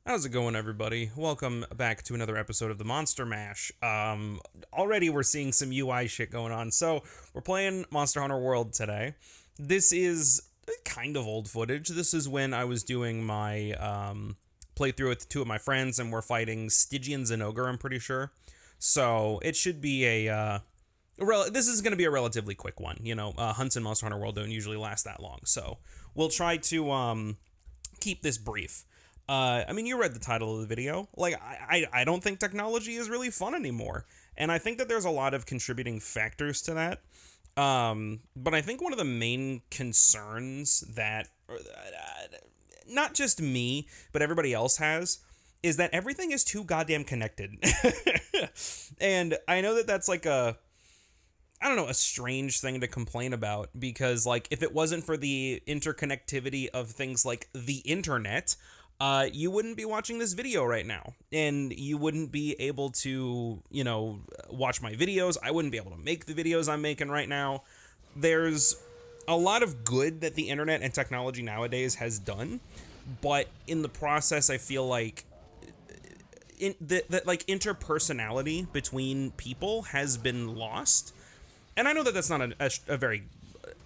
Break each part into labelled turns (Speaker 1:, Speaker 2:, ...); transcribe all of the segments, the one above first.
Speaker 1: How's it going, everybody? Welcome back to another episode of the Monster Mash. Already we're seeing some UI shit going on. So, we're playing Monster Hunter World today. This is kind of old footage. This is when I was doing my playthrough with two of my friends, and we're fighting Stygian Zinogre, I'm pretty sure. So, it should be this is going to be a relatively quick one. Hunts in Monster Hunter World don't usually last that long. So, we'll try to keep this brief. You read the title of the video. I don't think technology is really fun anymore. And I think that there's a lot of contributing factors to that. But I think one of the main concerns that not just me, but everybody else has is that everything is too goddamn connected. And I know that that's a strange thing to complain about because, if it wasn't for the interconnectivity of things like the internet, you wouldn't be watching this video right now, and you wouldn't be able to, watch my videos. I wouldn't be able to make the videos I'm making right now. There's a lot of good that the internet and technology nowadays has done, but in the process, I feel like interpersonality between people has been lost. And I know that that's not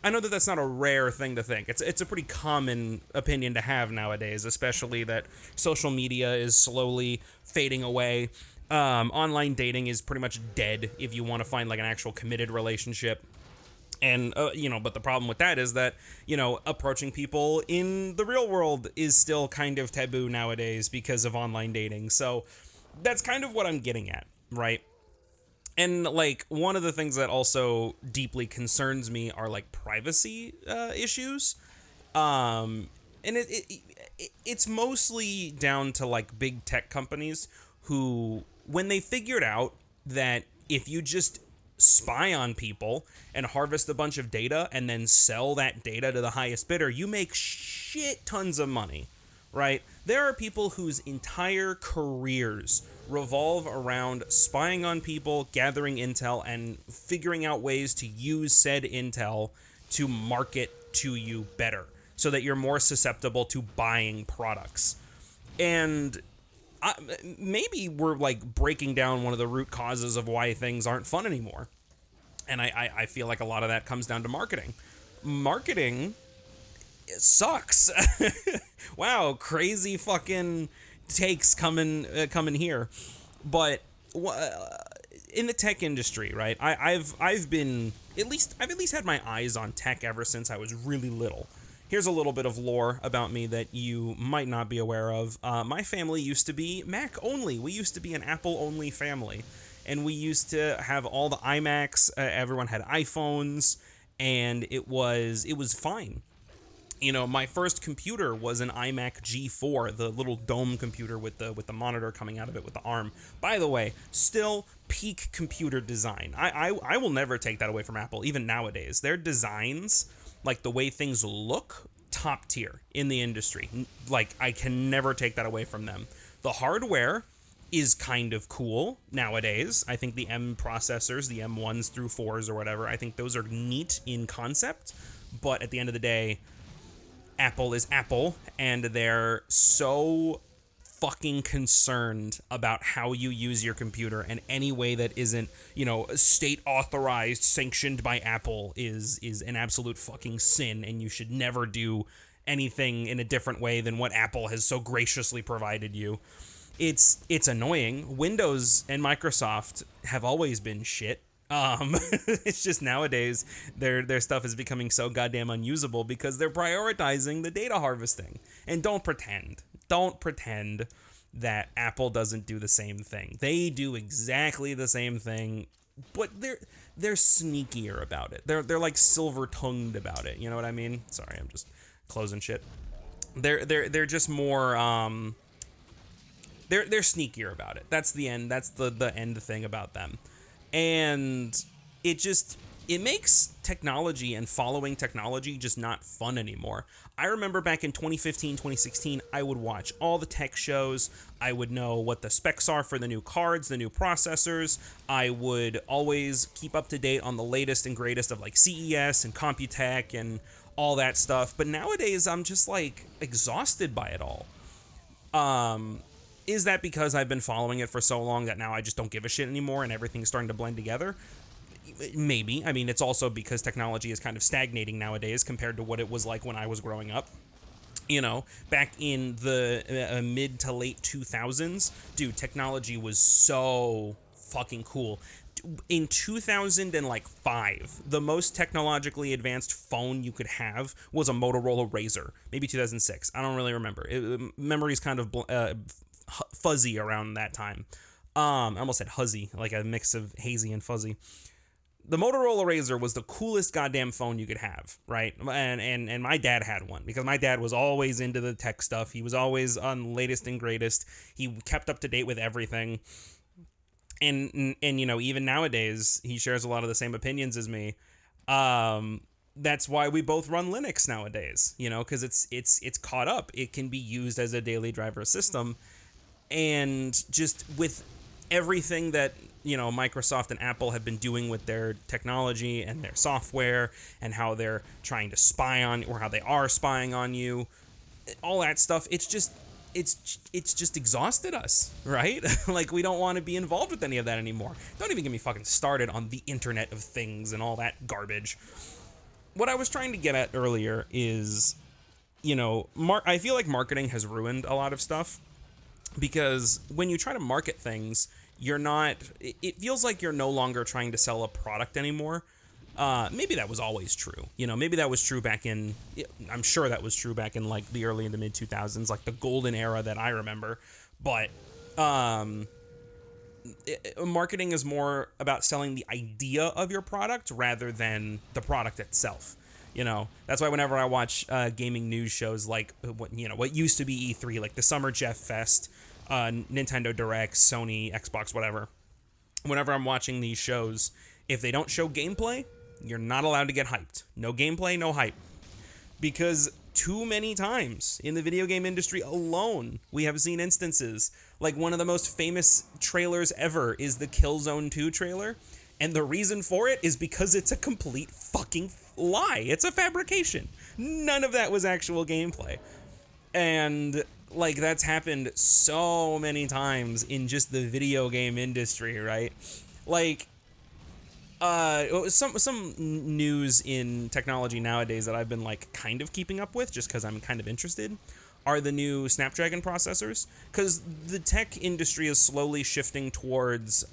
Speaker 1: I know that that's not a rare thing to think. It's a pretty common opinion to have nowadays, especially that social media is slowly fading away. Online dating is pretty much dead if you want to find an actual committed relationship. And, but the problem with that is that, approaching people in the real world is still kind of taboo nowadays because of online dating. So that's kind of what I'm getting at, right? And one of the things that also deeply concerns me are privacy issues. And it's mostly down to big tech companies who, when they figured out that if you just spy on people and harvest a bunch of data and then sell that data to the highest bidder, you make shit tons of money, right? There are people whose entire careers revolve around spying on people, gathering intel, and figuring out ways to use said intel to market to you better so that you're more susceptible to buying products. And maybe we're breaking down one of the root causes of why things aren't fun anymore. And I feel like a lot of that comes down to marketing. Marketing sucks. Wow, crazy fucking takes coming here. But in the tech industry, right? I've at least had my eyes on tech ever since I was really little. Here's a little bit of lore about me that you might not be aware of. My family used to be Mac only. We used to be an Apple only family, and we used to have all the iMacs. Everyone had iPhones, and it was fine. My first computer was an iMac G4, the little dome computer with the monitor coming out of it with the arm. By the way, still peak computer design. I will never take that away from Apple, even nowadays. Their designs, the way things look, top tier in the industry. I can never take that away from them. The hardware is kind of cool nowadays. I think the M processors, the M1s through 4s or whatever, I think those are neat in concept, but at the end of the day, Apple is Apple, and they're so fucking concerned about how you use your computer, and any way that isn't, state authorized, sanctioned by Apple is an absolute fucking sin, and you should never do anything in a different way than what Apple has so graciously provided you. It's annoying. Windows and Microsoft have always been shit. It's just nowadays their stuff is becoming so goddamn unusable because they're prioritizing the data harvesting. And don't pretend that Apple doesn't do the same thing. They do exactly the same thing, but they're sneakier about it. They're silver-tongued about it. You know what I mean? Sorry, I'm just closing shit. They're just more they're sneakier about it. That's the end. That's the end thing about them. And it makes technology and following technology just not fun anymore. I remember back in 2015, 2016, I would watch all the tech shows. I would know what the specs are for the new cards, the new processors. I would always keep up to date on the latest and greatest of CES and Computech and all that stuff. But nowadays, I'm just exhausted by it all. Is that because I've been following it for so long that now I just don't give a shit anymore and everything's starting to blend together? Maybe. I mean, it's also because technology is kind of stagnating nowadays compared to what it was like when I was growing up. You know, back in the mid to late 2000s, dude, technology was so fucking cool. In 2005, the most technologically advanced phone you could have was a Motorola Razr. Maybe 2006. I don't really remember. Memory's kind of fuzzy around that time. I almost said huzzy, like a mix of hazy and fuzzy. The Motorola Razr was the coolest goddamn phone you could have, right? And my dad had one because my dad was always into the tech stuff. He was always on latest and greatest. He kept up to date with everything. And you know, even nowadays, he shares a lot of the same opinions as me. That's why we both run Linux nowadays, you know, because it's caught up. It can be used as a daily driver system. And just with everything that, you know, Microsoft and Apple have been doing with their technology and their software and how they're trying to spy on, or how they are spying on you, all that stuff, it's just exhausted us, right? Like, we don't want to be involved with any of that anymore. Don't even get me fucking started on the Internet of Things and all that garbage. What I was trying to get at earlier is, you know, I feel like marketing has ruined a lot of stuff. Because when you try to market things, it feels like you're no longer trying to sell a product anymore. Maybe that was always true. You know, maybe that was true I'm sure that was true back in like the early and the mid 2000s, like the golden era that I remember. But marketing is more about selling the idea of your product rather than the product itself. You know, that's why whenever I watch gaming news shows like what used to be E3, like the Summer Jeff Fest, Nintendo Direct, Sony, Xbox, whatever. Whenever I'm watching these shows, if they don't show gameplay, you're not allowed to get hyped. No gameplay, no hype. Because too many times in the video game industry alone, we have seen instances. Like, one of the most famous trailers ever is the Killzone 2 trailer. And the reason for it is because it's a complete fucking lie. It's a fabrication. None of that was actual gameplay. And, like, that's happened so many times in just the video game industry, right? Like, some news in technology nowadays that I've been, like, kind of keeping up with just because I'm kind of interested are the new Snapdragon processors. Because the tech industry is slowly shifting towards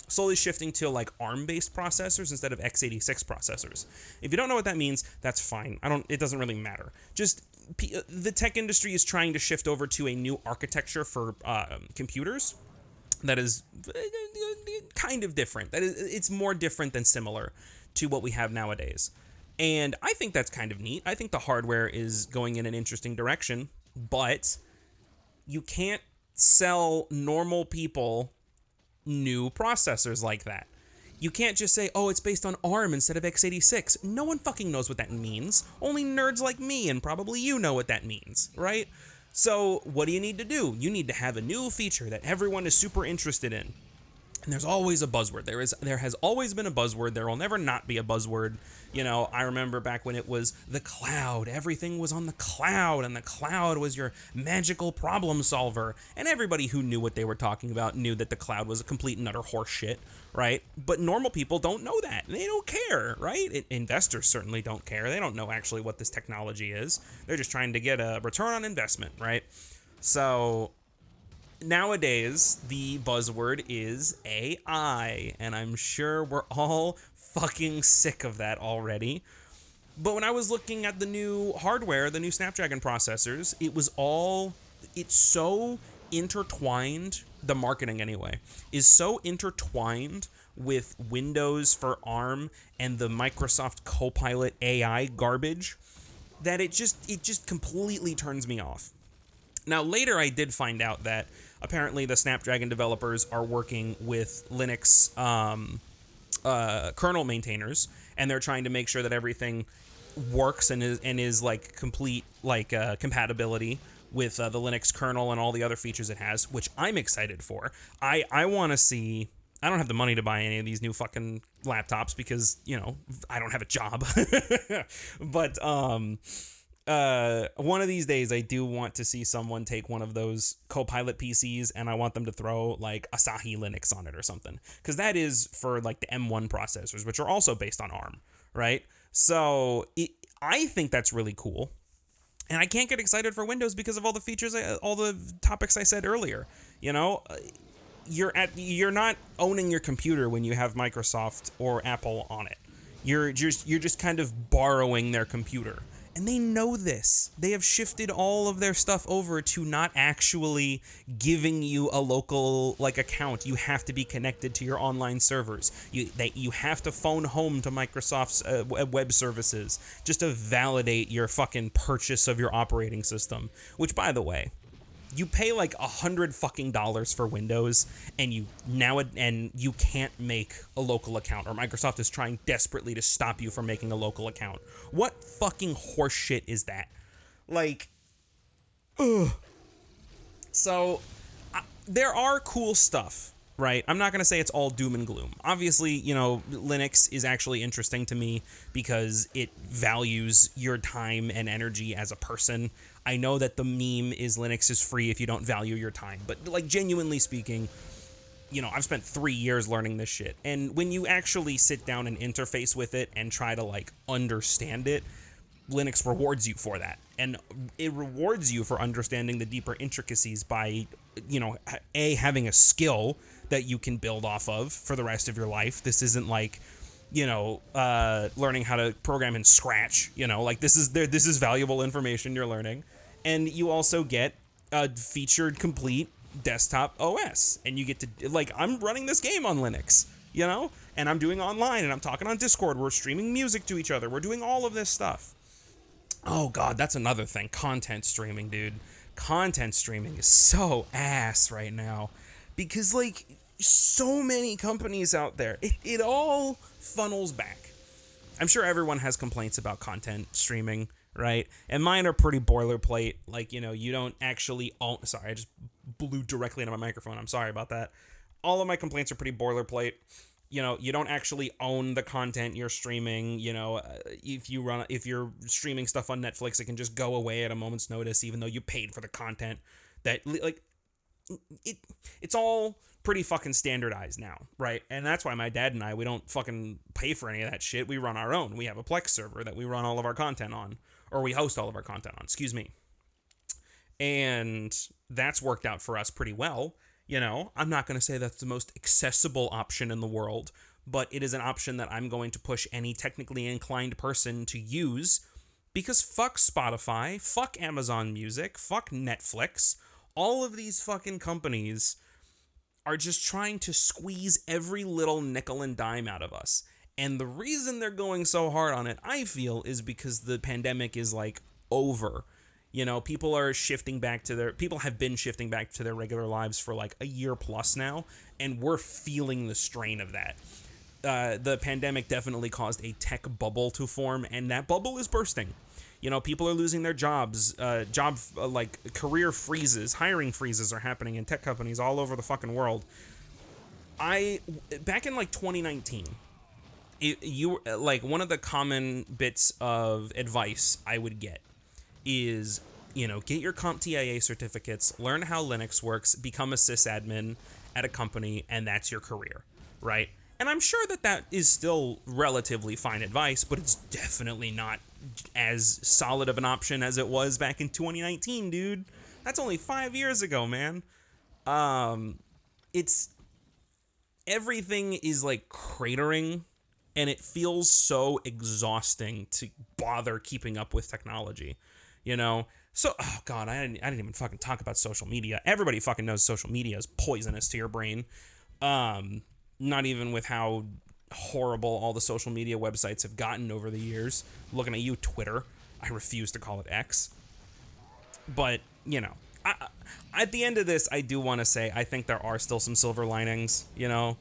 Speaker 1: to like ARM-based processors instead of x86 processors. If you don't know what that means, that's fine. It doesn't really matter. Just the tech industry is trying to shift over to a new architecture for computers that is kind of different. It's more different than similar to what we have nowadays. And I think that's kind of neat. I think the hardware is going in an interesting direction, but you can't sell normal people new processors like that. You can't just say, oh, it's based on ARM instead of x86. No one fucking knows what that means. Only nerds like me and probably you know what that means, right? So what do you need to do? You need to have a new feature that everyone is super interested in. And there's always a buzzword. There has always been a buzzword. There will never not be a buzzword. You know, I remember back when it was the cloud. Everything was on the cloud, and the cloud was your magical problem solver. And everybody who knew what they were talking about knew that the cloud was a complete and utter horse shit, right? But normal people don't know that. They don't care, right? Investors certainly don't care. They don't know actually what this technology is. They're just trying to get a return on investment, right? So nowadays, the buzzword is AI, and I'm sure we're all fucking sick of that already. But when I was looking at the new hardware, the new Snapdragon processors, it's so intertwined, the marketing anyway, is so intertwined with Windows for ARM and the Microsoft Copilot AI garbage that it just completely turns me off. Now, later I did find out that apparently the Snapdragon developers are working with Linux kernel maintainers, and they're trying to make sure that everything works and is like complete compatibility with the Linux kernel and all the other features it has, which I'm excited for. I want to see. I don't have the money to buy any of these new fucking laptops because, you know, I don't have a job. But one of these days I do want to see someone take one of those Copilot PCs and I want them to throw like Asahi Linux on it or something, because that is for like the M1 processors, which are also based on ARM, right? So I think that's really cool. And I can't get excited for Windows because of all the features, all the topics I said earlier. You know, you're not owning your computer when you have Microsoft or Apple on it. You're just kind of borrowing their computer. And they know this. They have shifted all of their stuff over to not actually giving you a local like account. You have to be connected to your online servers. You have to phone home to Microsoft's web services just to validate your fucking purchase of your operating system. Which, by the way, you pay like $100 for Windows, and you can't make a local account, or Microsoft is trying desperately to stop you from making a local account. What fucking horseshit is that? Like, ugh. So, there are cool stuff, right? I'm not going to say it's all doom and gloom. Obviously, you know, Linux is actually interesting to me because it values your time and energy as a person. I know that the meme is Linux is free if you don't value your time, but like genuinely speaking, you know, I've spent 3 years learning this shit. And when you actually sit down and interface with it and try to like understand it, Linux rewards you for that. And it rewards you for understanding the deeper intricacies by, you know, having a skill that you can build off of for the rest of your life. This isn't like, you know, learning how to program in Scratch, you know, like this is valuable information you're learning. And you also get a featured complete desktop OS, and you get to, like, I'm running this game on Linux, you know, and I'm doing online, and I'm talking on Discord, we're streaming music to each other, we're doing all of this stuff. Oh god, that's another thing, content streaming, dude. Content streaming is so ass right now, because, like, so many companies out there, it all funnels back. I'm sure everyone has complaints about content streaming, right? And mine are pretty boilerplate. Like, you know, you don't actually own... Sorry, I just blew directly into my microphone. I'm sorry about that. All of my complaints are pretty boilerplate. You know, you don't actually own the content you're streaming. You know, if you're streaming stuff on Netflix, it can just go away at a moment's notice, even though you paid for the content. That, like, it's all pretty fucking standardized now, right? And that's why my dad and I, we don't fucking pay for any of that shit. We run our own. We have a Plex server that we run all of our content on, or we host all of our content on, excuse me. And that's worked out for us pretty well. You know, I'm not going to say that's the most accessible option in the world, but it is an option that I'm going to push any technically inclined person to use, because fuck Spotify, fuck Amazon Music, fuck Netflix. All of these fucking companies are just trying to squeeze every little nickel and dime out of us. And the reason they're going so hard on it, I feel, is because the pandemic is, like, over. You know, people have been shifting back to their regular lives for like a year plus now, and we're feeling the strain of that. The pandemic definitely caused a tech bubble to form, and that bubble is bursting. You know, people are losing their jobs, career freezes, hiring freezes are happening in tech companies all over the fucking world. Back in like 2019, one of the common bits of advice I would get is, you know, get your CompTIA certificates, learn how Linux works, become a sysadmin at a company, and that's your career, right? And I'm sure that is still relatively fine advice, but it's definitely not as solid of an option as it was back in 2019, dude. That's only 5 years ago, man. Everything is like cratering, and it feels so exhausting to bother keeping up with technology. You know, so, oh god, I didn't even fucking talk about social media. Everybody fucking knows social media is poisonous to your brain. Not even with how horrible all the social media websites have gotten over the years. Looking at you, Twitter. I refuse to call it X. But, you know, at the end of this, I do want to say I think there are still some silver linings, you know.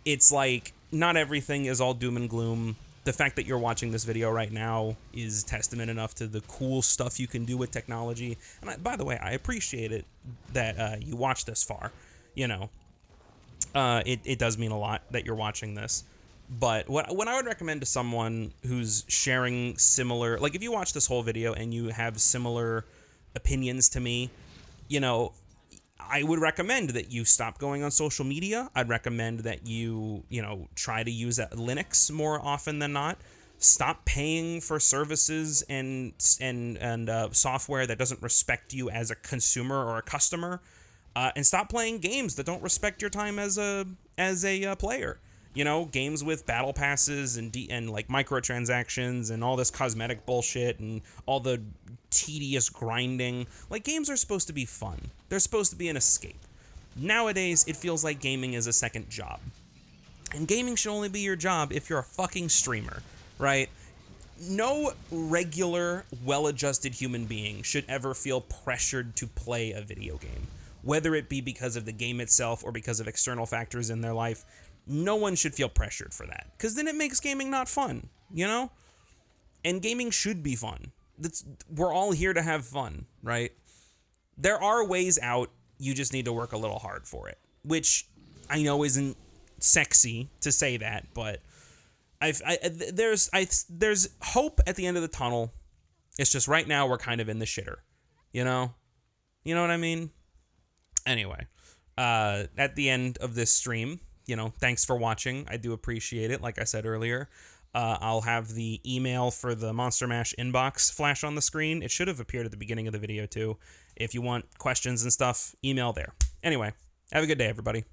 Speaker 1: It's like, not everything is all doom and gloom. The fact that you're watching this video right now is testament enough to the cool stuff you can do with technology. And by the way, I appreciate it that you watched this far. You know, it does mean a lot that you're watching this. But what I would recommend to someone who's sharing similar, like if you watch this whole video and you have similar opinions to me, you know, I would recommend that you stop going on social media. I'd recommend that you know, try to use Linux more often than not. Stop paying for services and software that doesn't respect you as a consumer or a customer, and stop playing games that don't respect your time as a player. You know, games with battle passes and like microtransactions and all this cosmetic bullshit and all the tedious grinding. Like, games are supposed to be fun. They're supposed to be an escape. Nowadays, it feels like gaming is a second job. And gaming should only be your job if you're a fucking streamer, right? No regular, well-adjusted human being should ever feel pressured to play a video game, whether it be because of the game itself or because of external factors in their life. No one should feel pressured for that, because then it makes gaming not fun, you know? And gaming should be fun. We're all here to have fun, right? There are ways out, you just need to work a little hard for it, which I know isn't sexy to say that, but there's hope at the end of the tunnel. It's just right now we're kind of in the shitter, you know? You know what I mean? Anyway, at the end of this stream, you know, thanks for watching. I do appreciate it. Like I said earlier, I'll have the email for the Monster Mash inbox flash on the screen. It should have appeared at the beginning of the video too. If you want questions and stuff, email there. Anyway, have a good day, everybody.